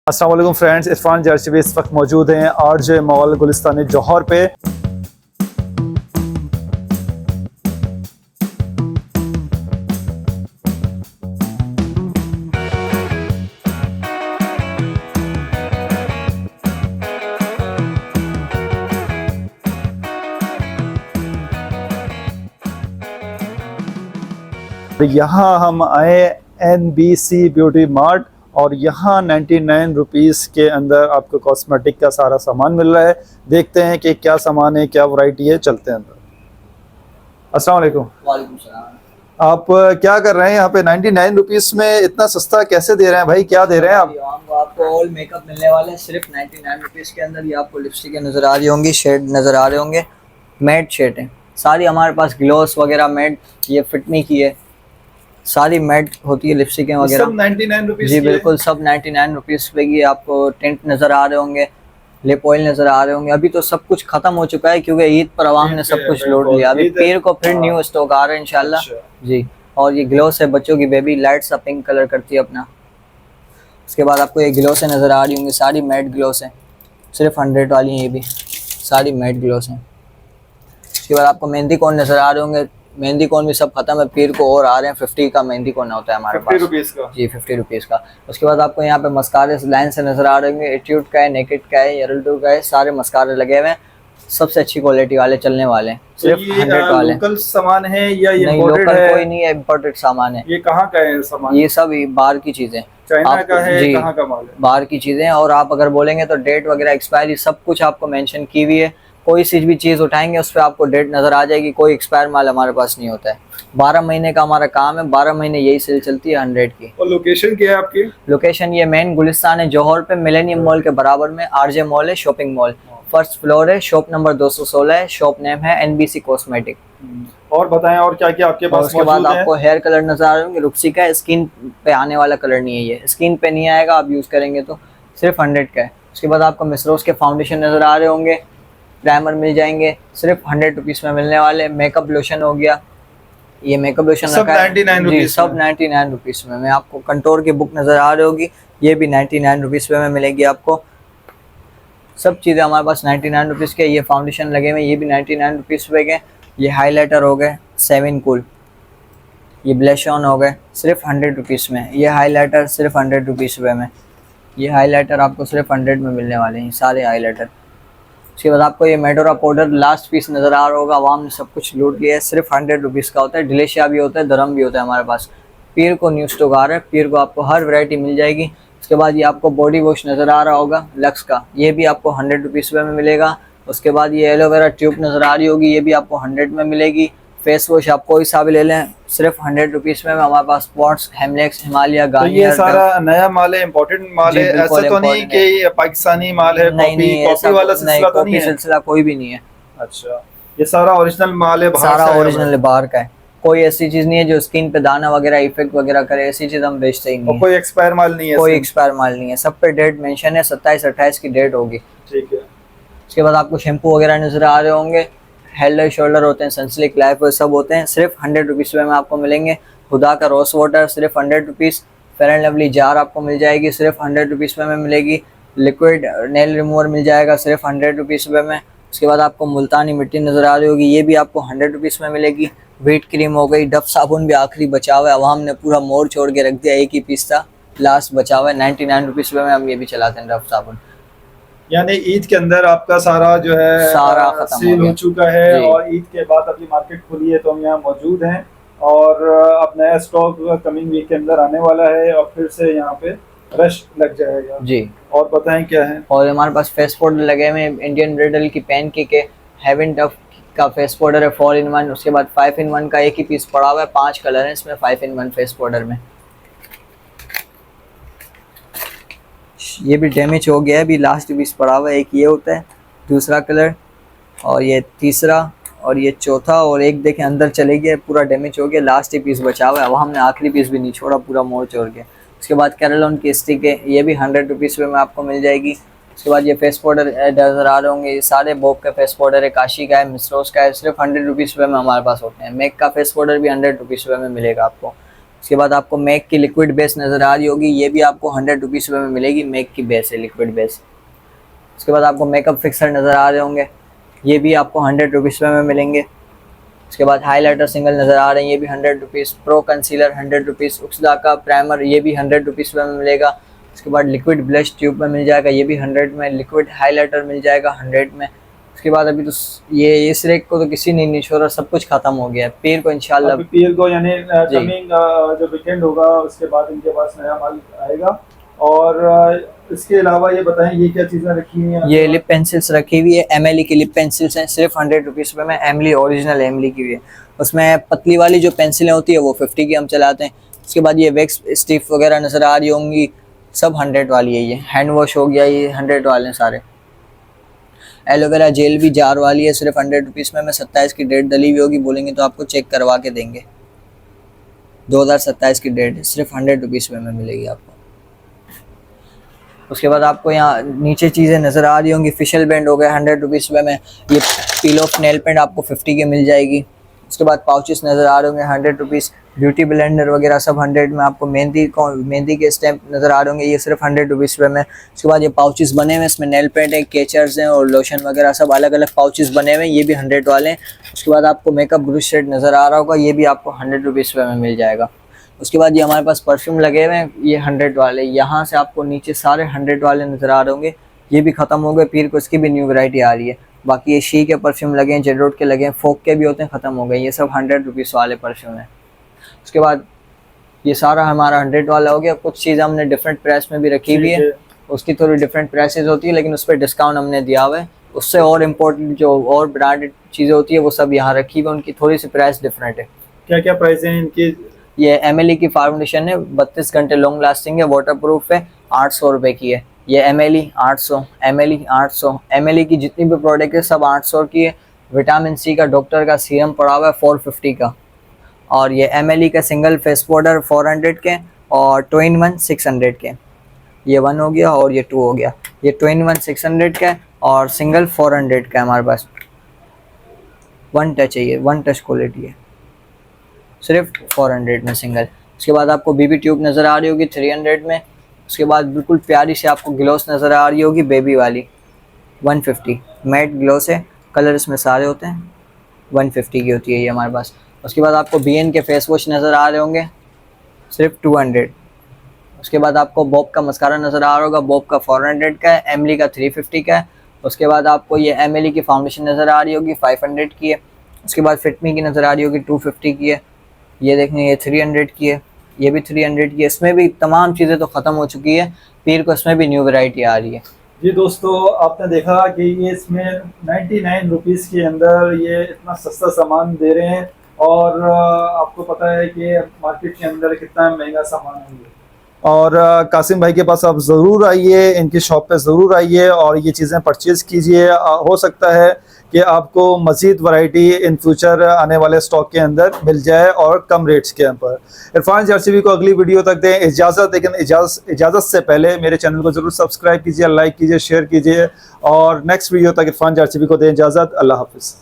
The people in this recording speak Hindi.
अस्सलाम वालेकुम फ्रेंड्स, इरफान जर्शी इस वक्त मौजूद हैं आरजे मॉल गुलिस्तान जौहर पे। यहाँ हम आए NBC ब्यूटी मार्ट और यहाँ 99 रुपीज़ के अंदर आपको कॉस्मेटिक का सारा सामान मिल रहा है। देखते हैं कि क्या सामान है, क्या वैरायटी है, चलते हैं अंदर। अस्सलाम वालेकुम। वालेकुम सलाम। आप क्या कर रहे हैं यहाँ पे? 99 रुपीज़ में इतना सस्ता कैसे दे रहे हैं भाई? क्या दे रहे हैं आप? आपको ऑल मेकअप मिलने वाले हैं सिर्फ 99 रुपीज़ के अंदर। ये आपको लिपस्टिक नज़र आ रही होंगी, शेड नज़र आ रहे होंगे, मैट शेड है सारी हमारे पास, ग्लोस वगैरह मैट, ये फिटमी की है, सारी मैट होती है लिपस्टिक वगैरह। सब 99 रुपीज़ जी बिल्कुल, सब 99 रुपीज़ पे। ये आपको टेंट नज़र आ रहे होंगे, लिप ऑयल नज़र आ रहे होंगे। अभी तो सब कुछ खत्म हो चुका है क्योंकि ईद पर आवाम ने सब कुछ लूट लिया। अभी पीर को फिर न्यू स्टॉक आ रहा है इंशाल्लाह जी। और ये ग्लोस है बच्चों की, बेबी लाइट सा पिंक कलर करती है अपना। उसके बाद आपको ये ग्लोस है नज़र आ रही होंगी, सारी मैट ग्लोस हैं, सिर्फ 100 वाली हैं ये भी, सारी मैट ग्लोस हैं। उसके बाद आपको मेहंदी कोन नज़र आ रहे होंगे, मेहंदी कोन भी सब खत्म है, पीर को और आ रहे हैं। 50 का मेहंदी कोन होता है हमारे पास, 50 रुपीज़ का जी, 50 रुपीज़ का। उसके बाद आपको यहाँ पे मस्कारे लाइन से नज़र आ रहे होंगे, एट्यूड का है, नेकेड का है, एरल्टो का है, सारे मस्कारे लगे हुए हैं, सबसे अच्छी क्वालिटी वाले चलने वाले हैं, सिर्फ 100 वाले। लोकल सामान है या ये नहीं, इंपोर्टेड लोकल है? कोई नहीं है, इम्पोर्टेड सामान है। ये कहाँ का है सामान? ये सब बाहर की चीज़ें, चाइना का है? जी, कहाँ का माल है? बाहर की चीज़ें। और आप अगर बोलेंगे तो डेट वगैरह एक्सपायरी सब कुछ आपको मेंशन की हुई है। कोई सी भी चीज़ उठाएंगे उस पर आपको डेट नज़र आ जाएगी। कोई एक्सपायर माल हमारे पास नहीं होता है। 12 महीने का हमारा काम है, 12 महीने यही सेल चलती है 100 की। और लोकेशन क्या है आपकी? लोकेशन ये मेन गुलिस्तान है जौहर पे, मिलेनियम मॉल के बराबर में आरजे मॉल है, शॉपिंग मॉल, फर्स्ट फ्लोर है, शॉप नंबर 216 है, शॉप नेम है NBC कॉस्मेटिक। और बताएं और क्या क्या आपके पास उसके बाद मौजूद है? आपको हेयर कलर नजर आ रहे होंगे, रुक्सी का है, स्किन पे आने वाला कलर नहीं है, ये स्किन पे नहीं आएगा, आप यूज करेंगे तो सिर्फ 100 का है। उसके बाद आपको मिसरोज के फाउंडेशन नजर आ रहे होंगे, प्राइमर मिल जाएंगे, सिर्फ 100 रुपीज़ में मिलने वाले। मेकअप लोशन हो गया, ये मेकअप लोशन सब 99 जी, रुपीज़ सब 99 रुपीज़ में। मैं आपको कंटोर की बुक नज़र आ रही होगी, ये भी 99 रुपीज़ में मिलेगी आपको। सब चीज़ें हमारे पास 99 रुपीज़ के। ये फाउंडेशन लगे हुए, ये भी 99 रुपीज़ पे के। ये हाईलाइटर हो गए 7 कूल, ये ब्लश ऑन हो गए, सिर्फ 100 रुपीज़ में। ये हाईलाइटर सिर्फ 100 रुपीज़ में। ये हाईलाइटर आपको सिर्फ 100 में मिलने वाले हैं, सारे हाईलाइटर। उसके बाद आपको ये मेडोरा पाउडर लास्ट पीस नज़र आ रहा होगा, आवाम ने सब कुछ लूट लिया है, सिर्फ 100 रुपीज़ का होता है। डिलेशिया भी होता है, धर्म भी होता है हमारे पास। पीर को न्यू स्टॉक आ रहा है, पीर को आपको हर वैरायटी मिल जाएगी। उसके बाद ये आपको बॉडी वॉश नज़र आ रहा होगा लक्स का, ये भी आपको 100 रुपीज़ में मिलेगा। उसके बाद ये एलोवेरा ट्यूब नज़र आ रही होगी, ये भी आपको 100 में मिलेगी। फेस वॉश आप कोई सा भी ले लें, सिर्फ 100 रुपीज़ में। हमारे पास स्पॉट्स, हेमलेक्स, हिमालय, गार्नियर। ये सारा नया माल है, इम्पोर्टेड माल है? ऐसा तो नहीं कि ये पाकिस्तानी माल है? कॉपी वाला सिलसिला तो नहीं है? सिलसिला कोई भी नहीं है। अच्छा, ये सारा ओरिजिनल माल है, बाहर सारा से ओरिजिनल है, बाहर का है। कोई ऐसी चीज नहीं है जो स्किन पे दाना वगैरह इफेक्ट वगैरह करे, ऐसी चीज हम बेचते ही नहीं है। कोई एक्सपायर माल नहीं है? कोई एक्सपायर माल नहीं है, सब पे डेट मेंशन है, 27-28 की डेट होगी। ठीक है। उसके बाद आपको शैम्पू वगैरह नजर आ रहे होंगे, हेल्ड शोल्डर होते हैं, सनसिल्क लाइफ सब होते हैं, सिर्फ 100 रुपीज़ में आपको मिलेंगे। खुदा का रोज वाटर सिर्फ 100 rupees. Fair and lovely jar आपको मिल जाएगी, सिर्फ 100 रुपीज़ में मिलेगी। लिक्विड नेल रिमूवर मिल जाएगा सिर्फ 100 रुपीज़ में। उसके बाद आपको मुल्तानी मिट्टी नज़र आ रही होगी, ये भी आपको 100 रुपीज़ में मिलेगी। व्हीट क्रीम हो गई, डफ साबुन भी आखिरी बचा हुआ है, अवाम ने पूरा मोड़ छोड़ के रख दिया, एक ही पीस था लास्ट बचा हुआ है। 99 रुपीज़ में हम ये भी चलाते हैं डफ साबुन। यानी ईद के अंदर आपका सारा जो है सारा खत्म सेल हो चुका है जी। और ईद के बाद अपनी मार्केट खुली है तो हम यहाँ मौजूद हैं और अब नया स्टॉक कमिंग वीक के अंदर आने वाला है और फिर से यहाँ पे रश लग जाएगा जी। और बताएं क्या है? और हमारे पास फेस पाउडर लगे हुए हैं, इंडियन ब्रिडल की पैन की के, हेवन टफ का फेस पाउडर है 4 in 1। उसके बाद 5 in 1 का एक ही पीस पड़ा हुआ है, 5 कलर है इसमें 5 in 1 फेस पाउडर में। ये भी डैमेज हो गया है, अभी लास्ट पीस पड़ा हुआ है। एक ये होता है, दूसरा कलर, और ये तीसरा, और ये चौथा, और एक देखें अंदर चले गया, पूरा डैमेज हो गया, लास्ट ही पीस बचा हुआ है। अब हमने आखिरी पीस भी नहीं छोड़ा, पूरा मोड़ छोड़ के। उसके बाद कैरोलॉन की स्टिक है, ये भी 100 रुपीज़ में आपको मिल जाएगी। उसके बाद ये फेस पाउडर नज़र आ रहे होंगे, ये सारे बॉब का फेस पाउडर है, काशी का है, मिसरोज का है, सिर्फ 100 रुपीज़ में हमारे पास होते हैं। मेक का फेस पाउडर भी 100 रुपीज़ में मिलेगा आपको। उसके बाद आपको मैक की लिक्विड बेस नज़र आ रही होगी, ये भी आपको 100 रुपीज़ में मिलेगी। मैक की बेस है, लिक्विड बेस। उसके बाद आपको मेकअप फिक्सर नज़र आ रहे होंगे, ये भी आपको 100 रुपीज़ में मिलेंगे। उसके बाद हाइलाइटर सिंगल नज़र आ रहे हैं, ये भी 100 रुपीज़। Pro concealer 100 rupees. उक्सदा का प्राइमर ये भी 100 रुपीज़ में मिलेगा। उसके बाद लिक्विड ब्लश ट्यूब में मिल जाएगा, ये भी 100 में। लिक्विड हाइलाइटर मिल जाएगा 100 में। उसके बाद अभी तो ये इस रेक को तो किसी ने नहीं छोड़ा, सब कुछ खत्म हो गया है। पीर को इंशाल्लाह, पीर को यानी कमिंग जो वीकेंड होगा उसके बाद इनके पास नया माल आएगा। और इसके अलावा ये बताएं ये क्या चीज़ें रखी हुई हैं? ये लिप पेंसिल्स रखी हुई है, एमएलई की लिप पेंसिल्स हैं, सिर्फ 100 रुपीज़ में। एमली ओरिजिनल एमली की हुई है। उसमें पतली वाली जो पेंसिलें होती है वो 50 की हम चलाते हैं। उसके बाद ये वैक्स स्टिफ वगैरह नज़र आ रही होंगी, सब 100 वाली है। ये हैंड वॉश हो गया, ये 100 वाले हैं सारे। एलोवेरा जेल भी जार वाली है, सिर्फ 100 रुपीज़ में। 27 की डेट डली हुई होगी, बोलेंगे तो आपको चेक करवा के देंगे। 2027 की डेट, सिर्फ 100 रुपीज़ में मिलेगी आपको। उसके बाद आपको यहाँ नीचे चीज़ें नज़र आ रही होंगी, फिशल बैंड हो गया 100 रुपीज़ में। ये पील ऑफ नेल पेंट आपको 50 के मिल जाएगी। उसके बाद पाउचेस नज़र आ रहे होंगे 100 रुपीज़। ब्यूटी ब्लेंडर वगैरह सब 100 में। आपको मेहंदी के स्टैम्प नज़र आ रहे होंगे, ये सिर्फ 100 रुपीज़ में। उसके बाद ये पाउचेस बने हुए हैं, इसमें नेल पेंट है, केचर्स हैं और लोशन वगैरह सब अलग अलग पाउचेस बने हुए हैं, ये भी 100 वाले हैं। उसके बाद आपको मेकअप ब्रश सेट नज़र आ रहा होगा, ये भी आपको 100 रुपीज़ में मिल जाएगा। उसके बाद ये हमारे पास परफ्यूम लगे हुए हैं, ये 100 वाले। यहाँ से आपको नीचे सारे 100 वाले नज़र आ रहे होंगे, ये भी ख़त्म हो गए। पीर को इसकी भी न्यू वैरायटी आ रही है। बाकी ये शी के परफ्यूम लगे हैं, जेडरोट के लगे हैं, फोक के भी होते हैं, ख़त्म हो गए। ये सब 100 रुपीज़ वाले परफ्यूम हैं। उसके बाद ये सारा हमारा 100 वाला हो गया। कुछ चीज़ हमने डिफरेंट प्राइस में भी रखी हुई है, उसकी थोड़ी डिफरेंट प्राइसेस होती है, लेकिन उस पर डिस्काउंट हमने दिया हुआ है। उससे और इम्पोर्टेंट जो और ब्रांडेड चीज़ें होती है वो सब यहाँ रखी हुई है, उनकी थोड़ी सी प्राइस डिफरेंट है। क्या क्या प्राइस हैं इनकी? ये एमएलई की फाउंडेशन है, 32 घंटे लॉन्ग लास्टिंग है, वाटर प्रूफ है, 800 रुपये की है। ये एमएलई 800, एमएलई 800। एमएलई की जितनी भी प्रोडक्ट है सब 800 की है। विटामिन सी का डॉक्टर का सीरम पड़ा हुआ है 450 का। और ये एमएलई का सिंगल फेस पाउडर 400 के और 2 in 1 600 के। ये 1 हो गया और ये 2 हो गया। ये 2 in 1 600 का और सिंगल 400 का हमारे पास। 1 टच है, ये 1 टच क्वालिटी है, सिर्फ 400 में सिंगल। उसके बाद आपको बीबी ट्यूब नज़र आ रही होगी 300 में। उसके बाद बिल्कुल प्यारी से आपको ग्लोस नज़र आ रही होगी बेबी वाली, 150 मैट ग्लोस है, कलर इसमें सारे होते हैं, 150 की होती है ये हमारे पास। उसके बाद आपको बीएन के फेस वॉश नज़र आ रहे होंगे, सिर्फ 200। उसके बाद आपको बॉब का मस्कारा नज़र आ रहा होगा, बॉब का 400 का है, एमली का 350 का है। उसके बाद आपको ये एमएलई की फाउंडेशन नज़र आ रही होगी 500 की है। उसके बाद फिटमी की नज़र आ रही होगी 250 की है। ये देखें ये 300 की है, ये भी 300 की है। इसमें भी तमाम चीज़ें तो ख़त्म हो चुकी है, पीर को इसमें भी न्यू वैरायटी आ रही है। जी दोस्तों, आपने देखा कि ये इसमें 99 रुपीज़ के अंदर ये इतना सस्ता सामान दे रहे हैं, और आपको पता है कि मार्केट के अंदर कितना महंगा सामान है ये। और कासिम भाई के पास आप ज़रूर आइए, इनकी शॉप पे ज़रूर आइए और ये चीज़ें परचेज़ कीजिए। हो सकता है कि आपको मज़ीद वैरायटी इन फ्यूचर आने वाले स्टॉक के अंदर मिल जाए और कम रेट्स के ऊपर। इरफान जर्सीवी को अगली वीडियो तक दें इजाज़त, लेकिन इजाज़त से पहले मेरे चैनल को ज़रूर सब्सक्राइब कीजिए, लाइक कीजिए, शेयर कीजिए, और नेक्स्ट वीडियो तक इरफान जर्सीवी को दें इजाज़त। अल्लाह हाफ़िज़।